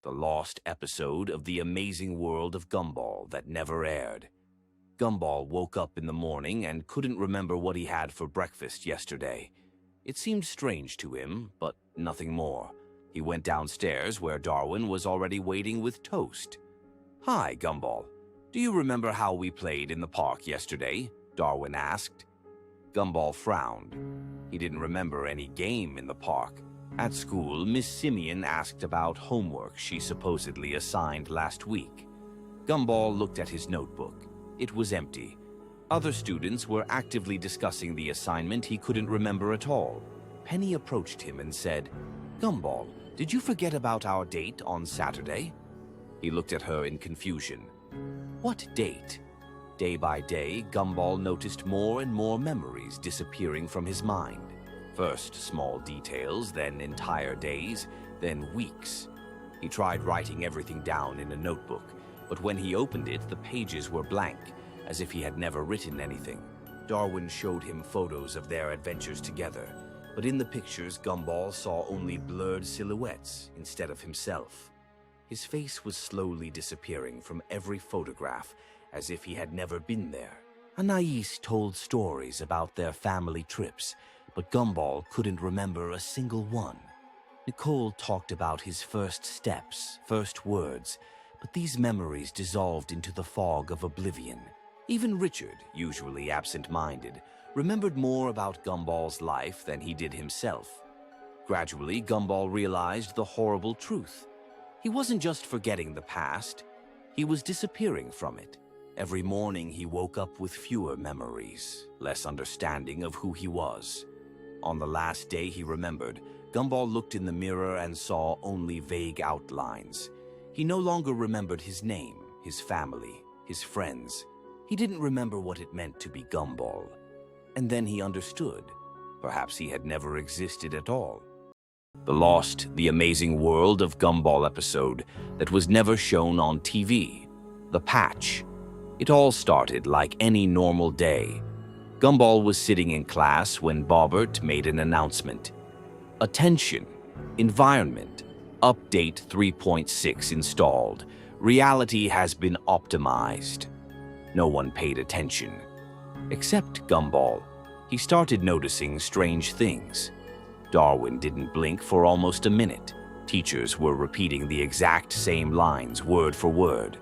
the lost episode of the Amazing World of Gumball that never aired. Gumball woke up in the morning and couldn't remember what he had for breakfast yesterday. It seemed strange to him, but nothing more. He went downstairs where Darwin was already waiting with toast. "Hi, Gumball. Do you remember how we played in the park yesterday?" Darwin asked. Gumball frowned. He didn't remember any game in the park. At school, Miss Simeon asked about homework she supposedly assigned last week. Gumball looked at his notebook. It was empty. Other students were actively discussing the assignment he couldn't remember at all. Penny approached him and said, "Gumball, did you forget about our date on Saturday?" He looked at her in confusion. "What date?" Day by day, Gumball noticed more and more memories disappearing from his mind. First small details, then entire days, then weeks. He tried writing everything down in a notebook, but when he opened it, the pages were blank, as if he had never written anything. Darwin showed him photos of their adventures together, but in the pictures, Gumball saw only blurred silhouettes instead of himself. His face was slowly disappearing from every photograph, as if he had never been there. Anais told stories about their family trips, but Gumball couldn't remember a single one. Nicole talked about his first steps, first words, but these memories dissolved into the fog of oblivion. Even Richard, usually absent-minded, remembered more about Gumball's life than he did himself. Gradually, Gumball realized the horrible truth. He wasn't just forgetting the past, he was disappearing from it. Every morning he woke up with fewer memories, less understanding of who he was. On the last day he remembered, Gumball looked in the mirror and saw only vague outlines. He no longer remembered his name, his family, his friends. He didn't remember what it meant to be Gumball. And then he understood. Perhaps he had never existed at all. The lost, The Amazing World of Gumball episode that was never shown on TV. The Patch. It all started like any normal day. Gumball was sitting in class when Bobbert made an announcement. "Attention! Environment. Update 3.6 installed. Reality has been optimized." No one paid attention. Except Gumball. He started noticing strange things. Darwin didn't blink for almost a minute. Teachers were repeating the exact same lines, word for word.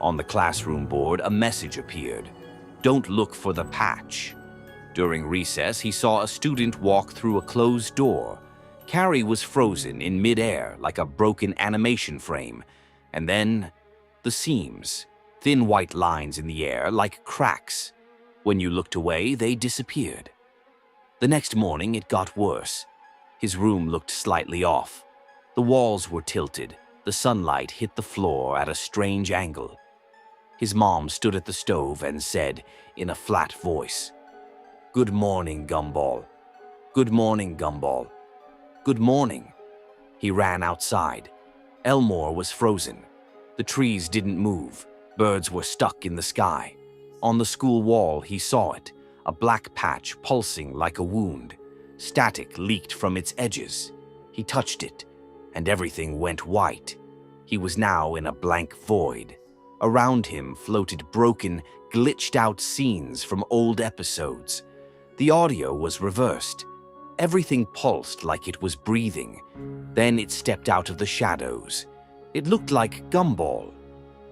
On the classroom board, a message appeared. "Don't look for the patch." During recess, he saw a student walk through a closed door. Carrie was frozen in midair like a broken animation frame. And then, the seams. Thin white lines in the air like cracks. When you looked away, they disappeared. The next morning, it got worse. His room looked slightly off. The walls were tilted. The sunlight hit the floor at a strange angle. His mom stood at the stove and said, in a flat voice, "Good morning, Gumball. Good morning, Gumball. Good morning." He ran outside. Elmore was frozen. The trees didn't move. Birds were stuck in the sky. On the school wall, he saw it, a black patch pulsing like a wound. Static leaked from its edges. He touched it, and everything went white. He was now in a blank void. Around him floated broken, glitched-out scenes from old episodes. The audio was reversed. Everything pulsed like it was breathing. Then it stepped out of the shadows. It looked like Gumball,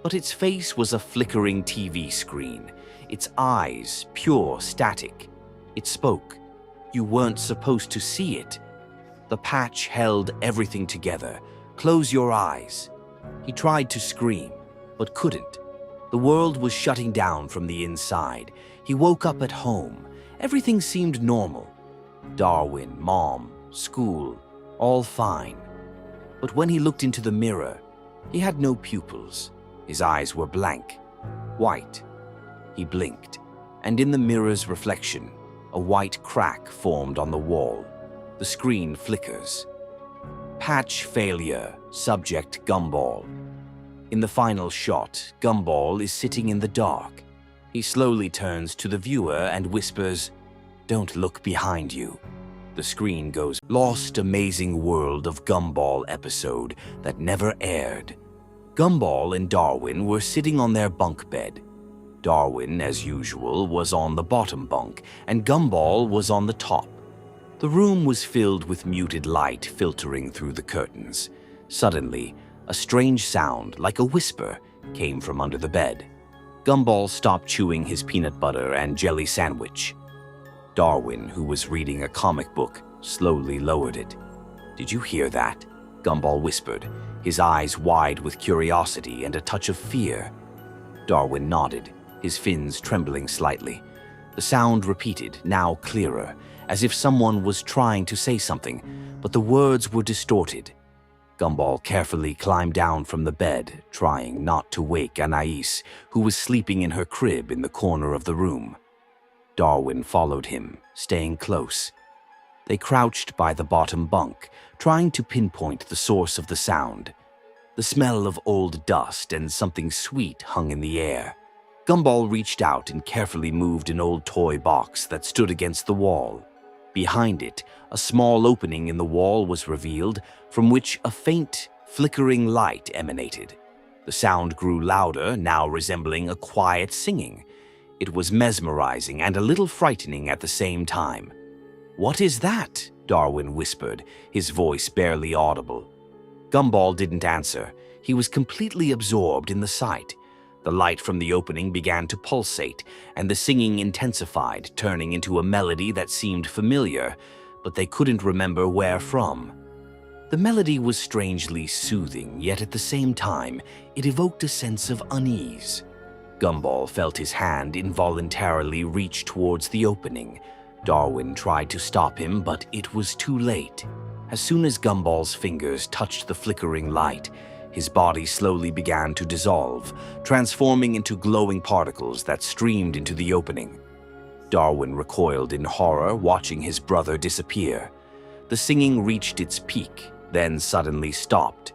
but its face was a flickering TV screen, its eyes pure static. It spoke. You weren't supposed to see it. The patch held everything together. Close your eyes. He tried to scream, but couldn't. The world was shutting down from the inside. He woke up at home. Everything seemed normal. Darwin, Mom, school, all fine. But when he looked into the mirror, he had no pupils. His eyes were blank, white. He blinked, and in the mirror's reflection, a white crack formed on the wall. The screen flickers. Patch failure, subject Gumball. In the final shot, Gumball is sitting in the dark. He slowly turns to the viewer and whispers, "Don't look behind you." The screen goes, Lost Amazing World of Gumball episode that never aired. Gumball and Darwin were sitting on their bunk bed. Darwin, as usual, was on the bottom bunk, and Gumball was on the top. The room was filled with muted light filtering through the curtains. Suddenly, a strange sound, like a whisper, came from under the bed. Gumball stopped chewing his peanut butter and jelly sandwich. Darwin, who was reading a comic book, slowly lowered it. "Did you hear that?" Gumball whispered, his eyes wide with curiosity and a touch of fear. Darwin nodded, his fins trembling slightly. The sound repeated, now clearer, as if someone was trying to say something, but the words were distorted. Gumball carefully climbed down from the bed, trying not to wake Anais, who was sleeping in her crib in the corner of the room. Darwin followed him, staying close. They crouched by the bottom bunk, trying to pinpoint the source of the sound. The smell of old dust and something sweet hung in the air. Gumball reached out and carefully moved an old toy box that stood against the wall. Behind it, a small opening in the wall was revealed, from which a faint, flickering light emanated. The sound grew louder, now resembling a quiet singing. It was mesmerizing and a little frightening at the same time. "What is that?" Darwin whispered, his voice barely audible. Gumball didn't answer. He was completely absorbed in the sight. The light from the opening began to pulsate, and the singing intensified, turning into a melody that seemed familiar, but they couldn't remember where from. The melody was strangely soothing, yet at the same time, it evoked a sense of unease. Gumball felt his hand involuntarily reach towards the opening. Darwin tried to stop him, but it was too late. As soon as Gumball's fingers touched the flickering light, his body slowly began to dissolve, transforming into glowing particles that streamed into the opening. Darwin recoiled in horror, watching his brother disappear. The singing reached its peak, then suddenly stopped.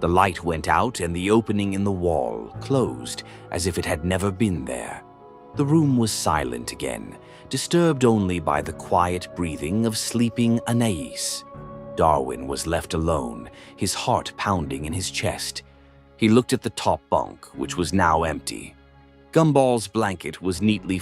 The light went out and the opening in the wall closed as if it had never been there. The room was silent again, disturbed only by the quiet breathing of sleeping Anais. Darwin was left alone, his heart pounding in his chest. He looked at the top bunk, which was now empty. Gumball's blanket was neatly